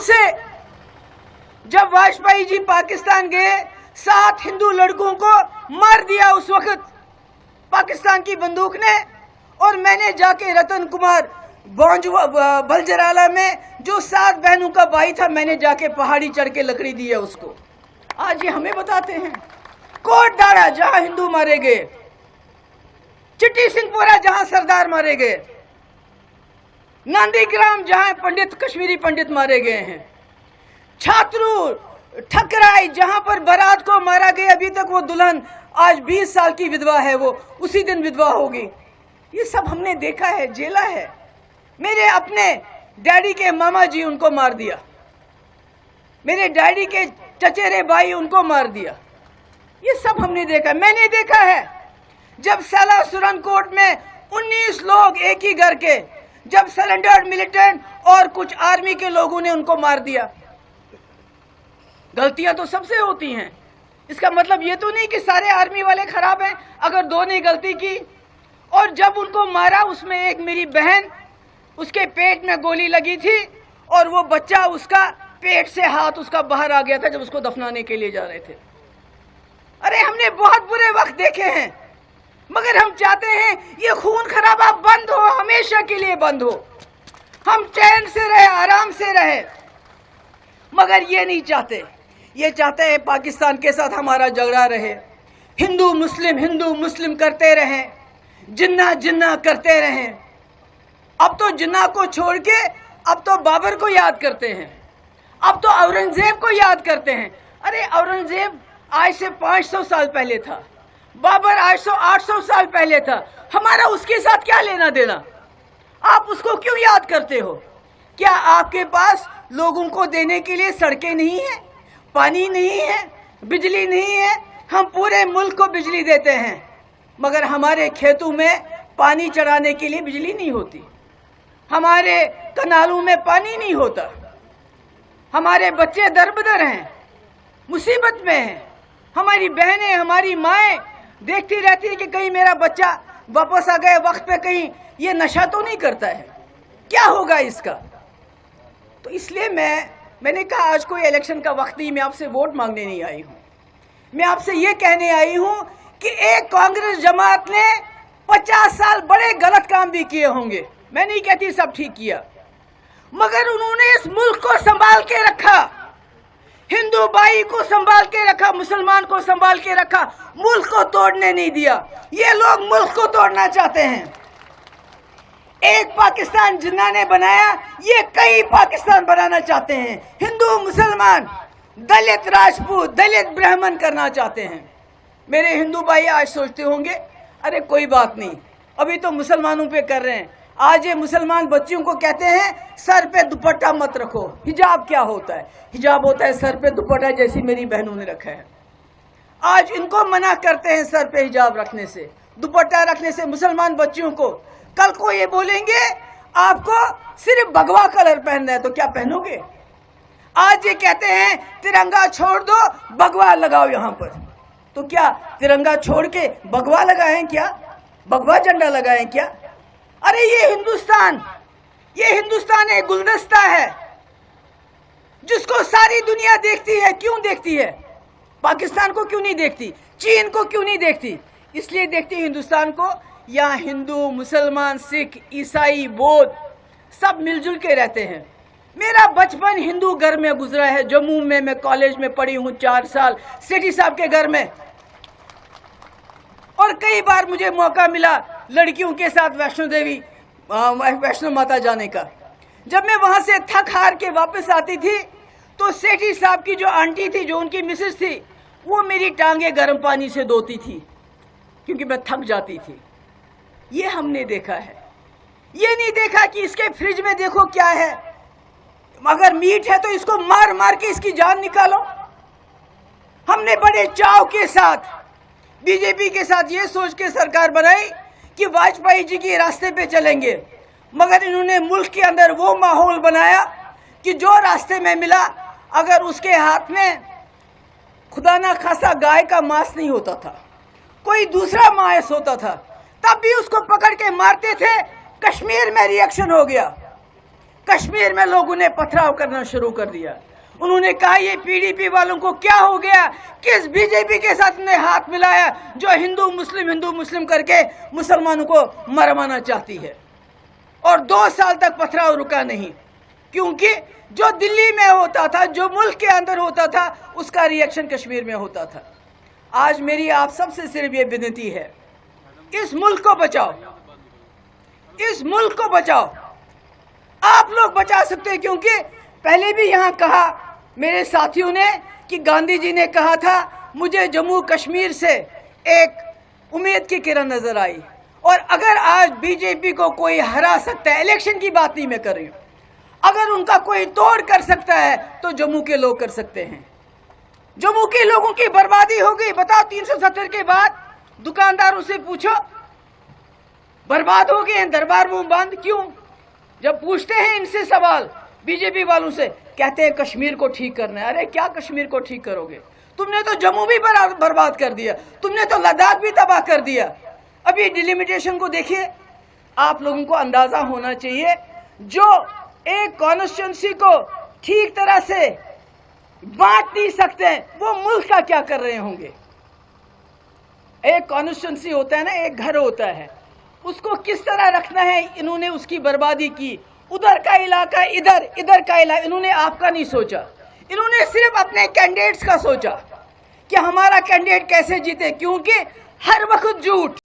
से जब वाजपेयी जी पाकिस्तान गए 7 हिंदू लड़कों को मार दिया उस वक्त पाकिस्तान की बंदूक ने। और मैंने जाके रतन कुमार बलजराला में जो 7 बहनों का भाई था, मैंने जाके पहाड़ी चढ़ के लकड़ी दी है उसको। आज ये हमें बताते हैं। कोट डारा जहां हिंदू मारे गए, चिट्टी सिंहपुरा जहां सरदार मारे गए, नंदीग्राम जहां पंडित कश्मीरी पंडित मारे गए हैं, छात्रू ठकराई जहां पर बारात को मारा गया, अभी तक वो दुल्हन आज 20 साल की विधवा है, वो उसी दिन विधवा होगी। ये सब हमने देखा है, जेला है। मेरे अपने डैडी के मामा जी उनको मार दिया, मेरे डैडी के चचेरे भाई उनको मार दिया। ये सब हमने देखा। मैंने देखा है जब साला सुरनकोट में 19 लोग एक ही घर के, जब सरेंडर्ड मिलिटेंट और कुछ आर्मी के लोगों ने उनको मार दिया। गलतियां तो सबसे होती हैं, इसका मतलब ये तो नहीं कि सारे आर्मी वाले खराब हैं। अगर 2 ने गलती की और जब उनको मारा, उसमें एक मेरी बहन, उसके पेट में गोली लगी थी और वो बच्चा उसका पेट से हाथ उसका बाहर आ गया था जब उसको दफनाने के लिए जा रहे थे। अरे हमने बहुत बुरे वक्त देखे हैं, मगर हम चाहते हैं ये खून खराबा बंद हो, हमेशा के लिए बंद हो। हम चैन से रहे, आराम से रहे, मगर ये नहीं चाहते। ये चाहते हैं पाकिस्तान के साथ हमारा झगड़ा रहे, हिंदू मुस्लिम करते रहें, जिन्ना जिन्ना करते रहें। अब तो जिन्ना को छोड़ के अब तो बाबर को याद करते हैं, अब तो औरंगजेब को याद करते हैं। अरे औरंगजेब आज से 500 साल पहले था, बाबर 800 साल पहले था। हमारा उसके साथ क्या लेना देना? आप उसको क्यों याद करते हो? क्या आपके पास लोगों को देने के लिए सड़कें नहीं है, पानी नहीं है, बिजली नहीं है? हम पूरे मुल्क को बिजली देते हैं, मगर हमारे खेतों में पानी चढ़ाने के लिए बिजली नहीं होती, हमारे कनालों में पानी नहीं होता, हमारे बच्चे दरबदर हैं, मुसीबत में हैं। हमारी बहनें, हमारी माएँ देखती रहती है कि कहीं मेरा बच्चा वापस आ गए वक्त पे, कहीं ये नशा तो नहीं करता है, क्या होगा इसका? तो इसलिए मैंने कहा आज कोई इलेक्शन का वक्त नहीं, मैं आपसे वोट मांगने नहीं आई हूँ। मैं आपसे ये कहने आई हूँ कि एक कांग्रेस जमात ने 50 साल बड़े गलत काम भी किए होंगे, मैं नहीं कहती सब ठीक किया, मगर उन्होंने इस मुल्क को संभाल के रखा, हिंदू भाई को संभाल के रखा, मुसलमान को संभाल के रखा, मुल्क को तोड़ने नहीं दिया। ये लोग मुल्क को तोड़ना चाहते हैं। एक पाकिस्तान जिन्ना ने बनाया, ये कई पाकिस्तान बनाना चाहते हैं। हिंदू मुसलमान, दलित राजपूत, दलित ब्राह्मण करना चाहते हैं। मेरे हिंदू भाई आज सोचते होंगे अरे कोई बात नहीं, अभी तो मुसलमानों पे कर रहे हैं। आज ये मुसलमान बच्चियों को कहते हैं सर पे दुपट्टा मत रखो। हिजाब क्या होता है? हिजाब होता है सर पे दुपट्टा, जैसी मेरी बहनों ने रखा है। आज इनको मना करते हैं सर पे हिजाब रखने से, दुपट्टा रखने से मुसलमान बच्चियों को। कल को ये बोलेंगे आपको सिर्फ भगवा कलर पहनना है, तो क्या पहनोगे? आज ये कहते हैं तिरंगा छोड़ दो, भगवा लगाओ यहाँ पर, तो क्या तिरंगा छोड़ के भगवा लगाएं क्या? भगवा झंडा लगाएं क्या? अरे ये हिंदुस्तान एक गुलदस्ता है जिसको सारी दुनिया देखती है। क्यों देखती है? पाकिस्तान को क्यों नहीं देखती? चीन को क्यों नहीं देखती? इसलिए देखती है हिंदुस्तान को। यहाँ हिंदू, मुसलमान, सिख, ईसाई, बौद्ध सब मिलजुल के रहते हैं। मेरा बचपन हिंदू घर में गुजरा है। जम्मू में मैं कॉलेज में पढ़ी हूँ 4 साल, सेठी साहब के घर में, और कई बार मुझे मौका मिला लड़कियों के साथ वैष्णो माता जाने का। जब मैं वहाँ से थक हार के वापस आती थी तो सेठी साहब की जो आंटी थी, जो उनकी मिसेस थी, वो मेरी टांगे गर्म पानी से धोती थी क्योंकि मैं थक जाती थी। ये हमने देखा है। ये नहीं देखा कि इसके फ्रिज में देखो क्या है, अगर मीट है तो इसको मार मार के इसकी जान निकालो। हमने बड़े चाव के साथ बीजेपी के साथ ये सोच के सरकार बनाई कि वाजपेयी जी के रास्ते पे चलेंगे, मगर इन्होंने मुल्क के अंदर वो माहौल बनाया कि जो रास्ते में मिला, अगर उसके हाथ में खुदा ना खासा गाय का मांस नहीं होता था, कोई दूसरा मांस होता था, तब भी उसको पकड़ के मारते थे। कश्मीर में रिएक्शन हो गया, कश्मीर में लोगों ने पथराव करना शुरू कर दिया। उन्होंने कहा ये पीडीपी वालों को क्या हो गया, किस बीजेपी के साथ ने हाथ मिलाया जो हिंदू मुस्लिम करके मुसलमानों को मरवाना चाहती है। और 2 साल तक पथराव रुका नहीं, क्योंकि जो दिल्ली में होता था, जो मुल्क के अंदर होता था, उसका रिएक्शन कश्मीर में होता था। आज मेरी आप सबसे सिर्फ ये विनती है, इस मुल्क को बचाओ, इस मुल्क को बचाओ। आप लोग बचा सकते हैं, क्योंकि पहले भी यहाँ कहा मेरे साथियों ने कि गांधी जी ने कहा था मुझे जम्मू कश्मीर से एक उम्मीद की किरण नजर आई। और अगर आज बीजेपी को कोई हरा सकता है, इलेक्शन की बात नहीं मैं कर रही हूँ, अगर उनका कोई तोड़ कर सकता है तो जम्मू के लोग कर सकते हैं। जम्मू के लोगों की बर्बादी हो गई। बताओ 370 के बाद दुकानदारों से पूछो, बर्बाद हो गए हैं, दरबार मुंह बंद क्यों? जब पूछते हैं इनसे सवाल बीजेपी वालों से, कहते हैं कश्मीर को ठीक करना है। अरे क्या कश्मीर को ठीक करोगे? तुमने तो जम्मू भी बर्बाद कर दिया, तुमने तो लद्दाख भी तबाह कर दिया। अभी डिलिमिटेशन को देखिए, आप लोगों को अंदाजा होना चाहिए, जो एक कॉन्स्टिट्यूंसी को ठीक तरह से बांट नहीं सकते वो मुल्क का क्या कर रहे होंगे। एक कॉन्स्टिट्यूंसी होता है ना, एक घर होता है, उसको किस तरह रखना है, इन्होंने उसकी बर्बादी की। उधर का इलाका इधर, इधर का इलाका, इन्होंने आपका नहीं सोचा। इन्होंने सिर्फ अपने कैंडिडेट्स का सोचा कि हमारा कैंडिडेट कैसे जीते, क्योंकि हर वक्त झूठ,